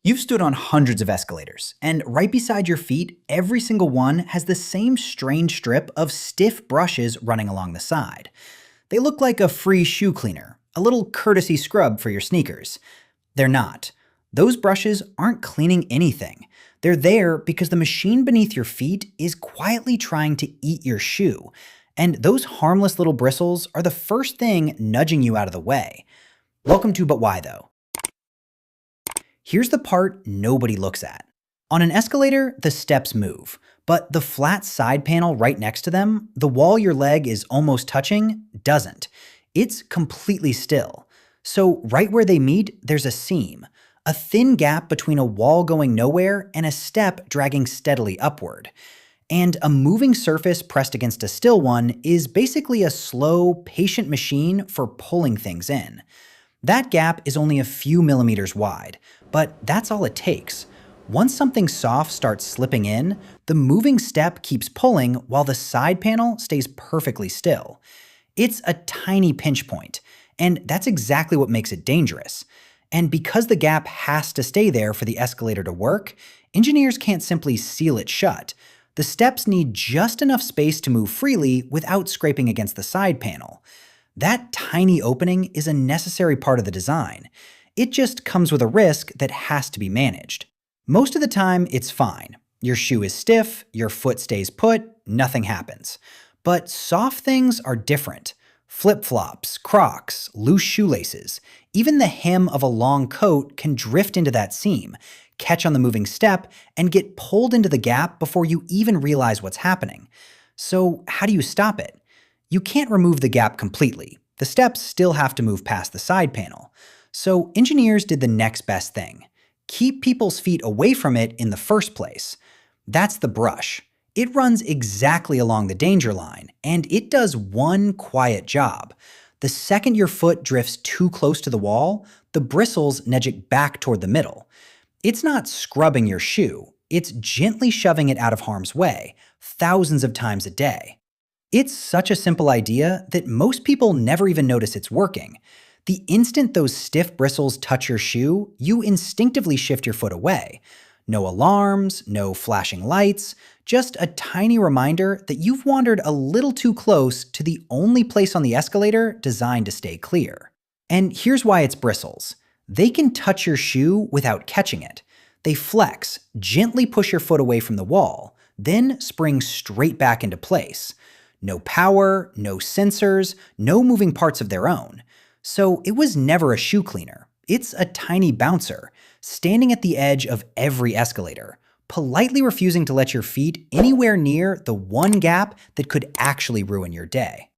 You've stood on hundreds of escalators, and right beside your feet, every single one has the same strange strip of stiff brushes running along the side. They look like a free shoe cleaner, a little courtesy scrub for your sneakers. They're not. Those brushes aren't cleaning anything. They're there because the machine beneath your feet is quietly trying to eat your shoe, and those harmless little bristles are the first thing nudging you out of the way. Welcome to But Why Though. Here's the part nobody looks at. On an escalator, the steps move, but the flat side panel right next to them, the wall your leg is almost touching, doesn't. It's completely still. So right where they meet, there's a seam, a thin gap between a wall going nowhere and a step dragging steadily upward. And a moving surface pressed against a still one is basically a slow, patient machine for pulling things in. That gap is only a few millimeters wide, but that's all it takes. Once something soft starts slipping in, the moving step keeps pulling while the side panel stays perfectly still. It's a tiny pinch point, and that's exactly what makes it dangerous. And because the gap has to stay there for the escalator to work, engineers can't simply seal it shut. The steps need just enough space to move freely without scraping against the side panel. That tiny opening is a necessary part of the design. It just comes with a risk that has to be managed. Most of the time, it's fine. Your shoe is stiff, your foot stays put, nothing happens. But soft things are different. Flip-flops, Crocs, loose shoelaces, even the hem of a long coat can drift into that seam, catch on the moving step, and get pulled into the gap before you even realize what's happening. So how do you stop it? You can't remove the gap completely. The steps still have to move past the side panel. So engineers did the next best thing. Keep people's feet away from it in the first place. That's the brush. It runs exactly along the danger line, and it does one quiet job. The second your foot drifts too close to the wall, the bristles nudge it back toward the middle. It's not scrubbing your shoe. It's gently shoving it out of harm's way, thousands of times a day. It's such a simple idea that most people never even notice it's working. The instant those stiff bristles touch your shoe, you instinctively shift your foot away. No alarms, no flashing lights, just a tiny reminder that you've wandered a little too close to the only place on the escalator designed to stay clear. And here's why it's bristles. They can touch your shoe without catching it. They flex, gently push your foot away from the wall, then spring straight back into place. No power, no sensors, no moving parts of their own. So it was never a shoe cleaner. It's a tiny bouncer, standing at the edge of every escalator, politely refusing to let your feet anywhere near the one gap that could actually ruin your day.